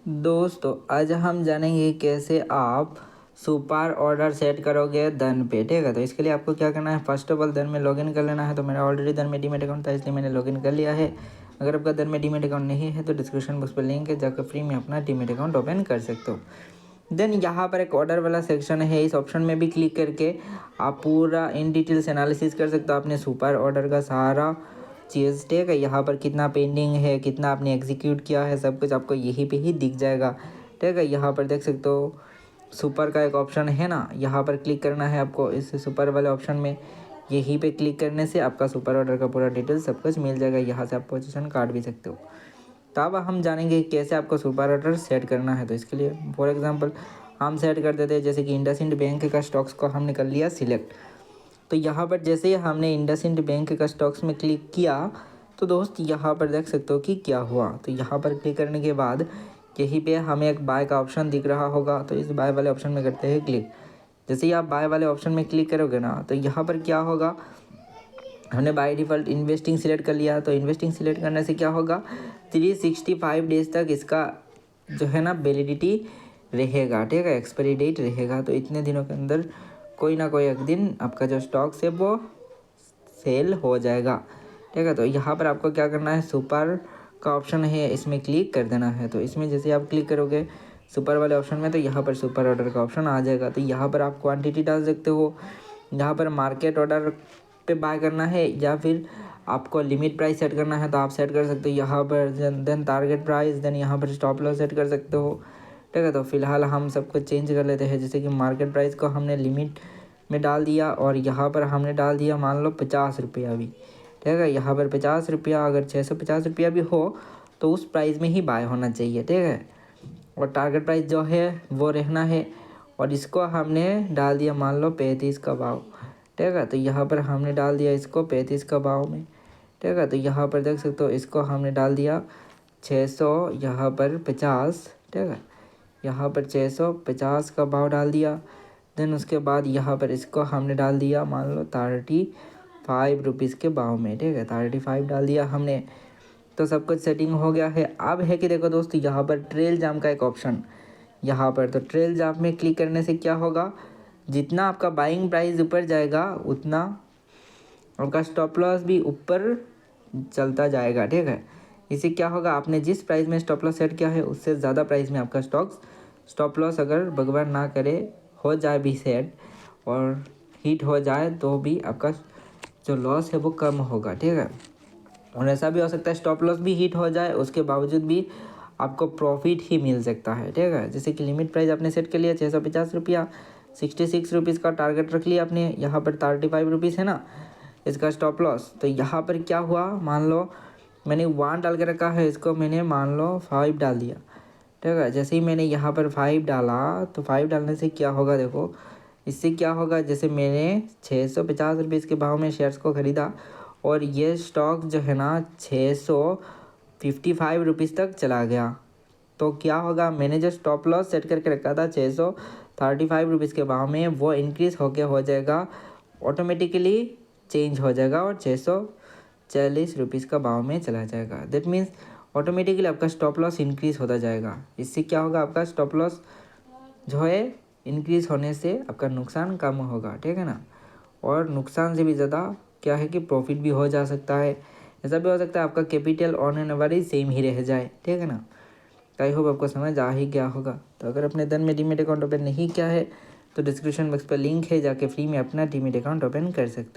दोस्तों आज हम जानेंगे कैसे आप सुपर ऑर्डर सेट करोगे धन पे। ठीक है, तो इसके लिए आपको क्या करना है, फर्स्ट ऑफ ऑल धन में लॉगिन कर लेना है। तो मेरा ऑलरेडी धन में डीमेट अकाउंट था इसलिए मैंने लॉगिन कर लिया है। अगर आपका धन में डीमेट अकाउंट नहीं है तो डिस्क्रिप्शन बॉक्स पर लिंक है, जाकर फ्री में अपना डीमेट अकाउंट ओपन कर सकते हो। देन यहाँ पर एक ऑर्डर वाला सेक्शन है, इस ऑप्शन में भी क्लिक करके आप पूरा इन डिटेल्स एनालिसिस कर सकते हो अपने सुपर ऑर्डर का सारा चीज़। ठीक है, यहाँ पर कितना पेंडिंग है, कितना आपने एग्जीक्यूट किया है, सब कुछ आपको यहीं पे ही दिख जाएगा। ठीक है, यहाँ पर देख सकते हो सुपर का एक ऑप्शन है ना, यहाँ पर क्लिक करना है आपको। इस सुपर वाले ऑप्शन में यहीं पे क्लिक करने से आपका सुपर ऑर्डर का पूरा डिटेल सब कुछ मिल जाएगा। यहाँ से आप पोजीशन काट भी सकते हो। तो अब हम जानेंगे कैसे आपको सुपर ऑर्डर सेट करना है। तो इसके लिए फॉर एग्जांपल हम सेट कर देते हैं, जैसे कि इंडसइंड बैंक का स्टॉक्स को हमने कर लिया सिलेक्ट। तो यहाँ पर जैसे ही हमने इंडसइंड बैंक का स्टॉक्स में क्लिक किया तो दोस्त यहाँ पर देख सकते हो कि क्या हुआ। तो यहाँ पर क्लिक करने के बाद यहीं पे हमें एक बाय का ऑप्शन दिख रहा होगा, तो इस बाय वाले ऑप्शन में करते हैं क्लिक। जैसे ही आप बाय वाले ऑप्शन में क्लिक करोगे ना, तो यहाँ पर क्या होगा, हमने बाय डिफ़ॉल्ट इन्वेस्टिंग सिलेक्ट कर लिया। तो इन्वेस्टिंग सिलेक्ट करने से क्या होगा, 365 डेज तक इसका जो है ना वैलिडिटी रहेगा। ठीक है, एक्सपायरी डेट रहेगा। तो इतने दिनों के अंदर कोई ना कोई एक दिन आपका जो स्टॉक्स है वो सेल हो जाएगा। ठीक है, तो यहाँ पर आपको क्या करना है, सुपर का ऑप्शन है इसमें क्लिक कर देना है। तो इसमें जैसे आप क्लिक करोगे सुपर वाले ऑप्शन में, तो यहाँ पर सुपर ऑर्डर का ऑप्शन आ जाएगा। तो यहाँ पर आप क्वांटिटी डाल सकते हो, यहाँ पर मार्केट ऑर्डर पे बाय करना है या फिर आपको लिमिट प्राइस सेट करना है तो आप सेट कर सकते हो यहाँ पर। देन टारगेट प्राइस, देन यहाँ पर स्टॉप लॉस सेट कर सकते हो। ठीक है, तो फिलहाल हम सब कुछ चेंज कर लेते हैं। जैसे कि मार्केट प्राइस को हमने लिमिट में डाल दिया और यहाँ पर हमने डाल दिया मान लो 50 रुपया भी। ठीक है, यहाँ पर 50 रुपया, अगर 650 रुपया भी हो तो उस प्राइस में ही बाय होना चाहिए। ठीक है, और टारगेट प्राइस जो है वो रहना है। और इसको हमने डाल दिया मान लो 35 का भाव। ठीक है, तो यहाँ पर हमने डाल दिया इसको 35 का भाव में। ठीक है, तो यहाँ पर देख सकते हो इसको हमने डाल दिया 600, यहाँ पर 50। ठीक है, यहाँ पर 650 का भाव डाल दिया। देन उसके बाद यहाँ पर इसको हमने डाल दिया मान लो 35 रुपीज़ के भाव में। ठीक है, 35 डाल दिया हमने। तो सब कुछ सेटिंग हो गया है। अब है कि देखो दोस्तों, यहाँ पर ट्रेल जाम का एक ऑप्शन यहाँ पर, तो ट्रेल जाम में क्लिक करने से क्या होगा, जितना आपका बाइंग प्राइस ऊपर जाएगा उतना आपका स्टॉप लॉस भी ऊपर चलता जाएगा। ठीक है, इससे क्या होगा, आपने जिस प्राइस में स्टॉप लॉस सेट किया है उससे ज़्यादा प्राइस में आपका स्टॉप लॉस अगर भगवान ना करे हो जाए भी सेट और हिट हो जाए तो भी आपका जो लॉस है वो कम होगा। ठीक है, और ऐसा भी हो सकता है स्टॉप लॉस भी हिट हो जाए उसके बावजूद भी आपको प्रॉफिट ही मिल सकता है। ठीक है, जैसे कि लिमिट प्राइस आपने सेट कर लिया 650 रुपया, 66 रुपीज़ का टारगेट रख लिया आपने। यहाँ पर 35 रुपीज़ है ना इसका स्टॉप लॉस। तो यहाँ पर क्या हुआ, मान लो मैंने 1 डाल के रखा है, इसको मैंने मान लो 5 डाल दिया। ठीक है, जैसे ही मैंने यहाँ पर 5 डाला तो 5 डालने से क्या होगा, देखो इससे क्या होगा, जैसे मैंने 650 रुपीज़ के भाव में शेयर्स को ख़रीदा और ये स्टॉक जो है ना 655 रुपीज़ तक चला गया, तो क्या होगा, मैंने जो स्टॉप लॉस सेट करके रखा था 635 रुपीज़ के भाव में, वो इंक्रीज़ होके हो जाएगा, ऑटोमेटिकली चेंज हो जाएगा और 640 रुपीज़ का भाव में चला जाएगा। दैट मीन्स ऑटोमेटिकली आपका स्टॉप लॉस इंक्रीज़ होता जाएगा। इससे क्या होगा, आपका स्टॉप लॉस जो है इंक्रीज़ होने से आपका नुकसान कम होगा। ठीक है ना, और नुकसान से भी ज़्यादा क्या है कि प्रॉफिट भी हो जा सकता है। ऐसा भी हो सकता है आपका capital on and average same ही रह जाए। ठीक है ना, आई होप आपको समझ आ ही गया होगा। तो अगर अपने धन में डीमेट अकाउंट ओपन नहीं किया है तो डिस्क्रिप्शन बॉक्स पर लिंक है, जाके फ्री में अपना डीमेट अकाउंट ओपन कर सकते हैं।